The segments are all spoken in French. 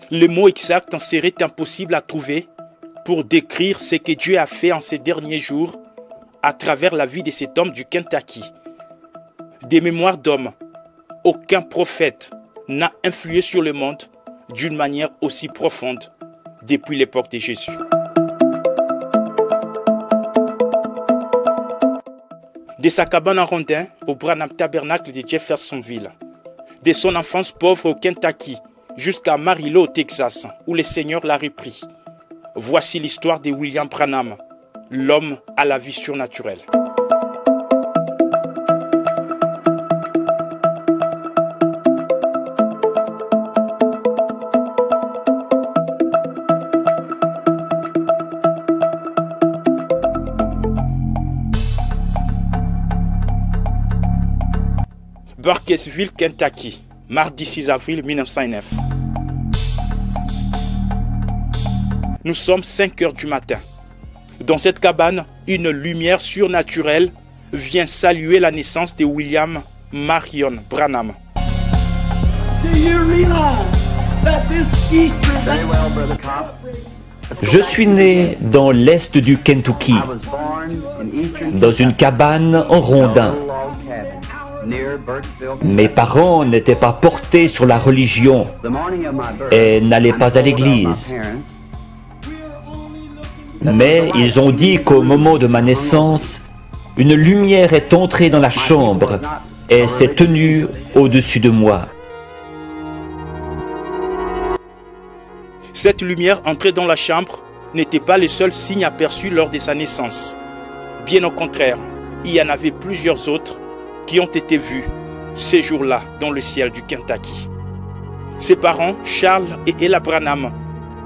Le mot exact serait impossible à trouver pour décrire ce que Dieu a fait en ces derniers jours à travers la vie de cet homme du Kentucky. Des mémoires d'hommes, aucun prophète n'a influé sur le monde d'une manière aussi profonde depuis l'époque de Jésus. De sa cabane en rondin au Branham Tabernacle de Jeffersonville, de son enfance pauvre au Kentucky jusqu'à Amarillo au Texas, où le Seigneur l'a repris. Voici l'histoire de William Branham, l'homme à la vie surnaturelle. Burkesville, Kentucky, mardi 6 avril 1909. Nous sommes 5 heures du matin. Dans cette cabane, une lumière surnaturelle vient saluer la naissance de William Marion Branham. Je suis né dans l'est du Kentucky, dans une cabane en rondin. Mes parents n'étaient pas portés sur la religion et n'allaient pas à l'église. Mais ils ont dit qu'au moment de ma naissance, une lumière est entrée dans la chambre et s'est tenue au-dessus de moi. Cette lumière entrée dans la chambre n'était pas le seul signe aperçu lors de sa naissance. Bien au contraire, il y en avait plusieurs autres qui ont été vus ces jours-là dans le ciel du Kentucky. Ses parents, Charles et Ella Branham,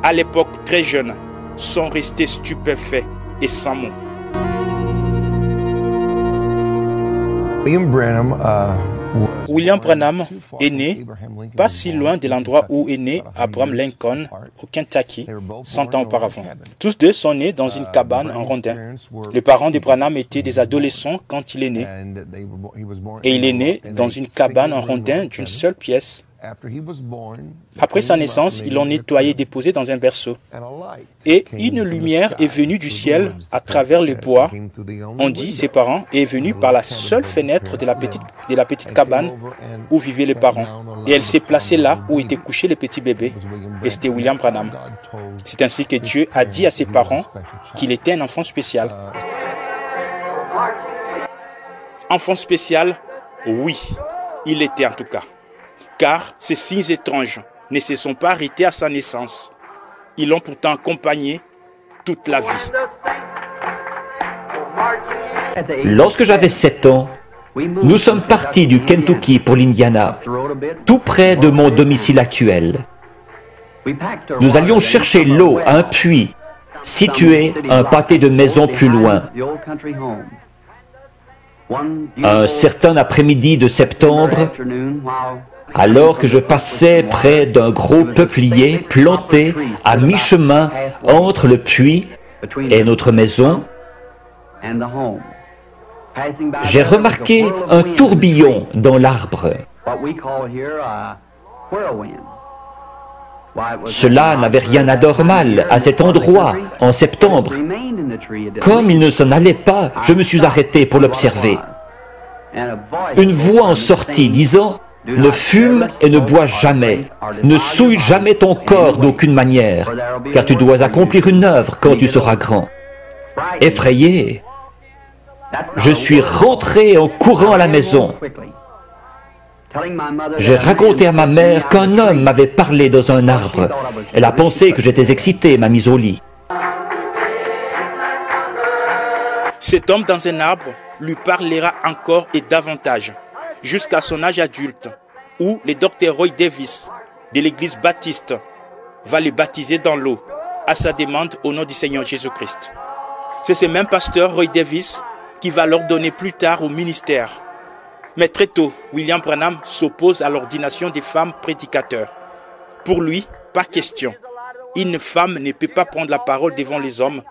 à l'époque très jeunes, sont restés stupéfaits et sans mots. William Branham est né pas si loin de l'endroit où est né Abraham Lincoln, au Kentucky, 100 ans auparavant. Tous deux sont nés dans une cabane en rondin. Les parents de Branham étaient des adolescents quand il est né. Et il est né dans une cabane en rondin d'une seule pièce. Après sa naissance, ils l'ont nettoyé et déposé dans un berceau. Et une lumière est venue du ciel à travers les bois, on dit ses parents, et est venue par la seule fenêtre de la petite cabane où vivaient les parents. Et elle s'est placée là où était couché le petit bébé. Et c'était William Branham. C'est ainsi que Dieu a dit à ses parents qu'il était un enfant spécial. Enfant spécial, oui, il était en tout cas. Car ces signes étranges ne se sont pas arrêtés à sa naissance. Ils l'ont pourtant accompagné toute la vie. Lorsque j'avais 7 ans, nous sommes partis du Kentucky pour l'Indiana, tout près de mon domicile actuel. Nous allions chercher l'eau à un puits situé un pâté de maisons plus loin. Un certain après-midi de septembre, alors que je passais près d'un gros peuplier planté à mi-chemin entre le puits et notre maison, j'ai remarqué un tourbillon dans l'arbre. Cela n'avait rien d'anormal à cet endroit en septembre. Comme il ne s'en allait pas, je me suis arrêté pour l'observer. Une voix en sortit disant: « Ne fume et ne bois jamais. Ne souille jamais ton corps d'aucune manière, car tu dois accomplir une œuvre quand tu seras grand. » Effrayé, je suis rentré en courant à la maison. J'ai raconté à ma mère qu'un homme m'avait parlé dans un arbre. Elle a pensé que j'étais excité et m'a mis au lit. Cet homme dans un arbre lui parlera encore et davantage, jusqu'à son âge adulte, où le docteur Roy Davis de l'église baptiste va le baptiser dans l'eau, à sa demande au nom du Seigneur Jésus-Christ. C'est ce même pasteur Roy Davis qui va l'ordonner plus tard au ministère. Mais très tôt, William Branham s'oppose à l'ordination des femmes prédicateurs. Pour lui, pas question. Une femme ne peut pas prendre la parole devant les hommes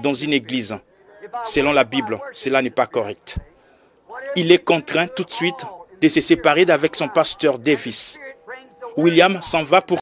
dans une église. Selon la Bible, cela n'est pas correct. Il est contraint tout de suite de se séparer d'avec son pasteur Davis. William s'en va pour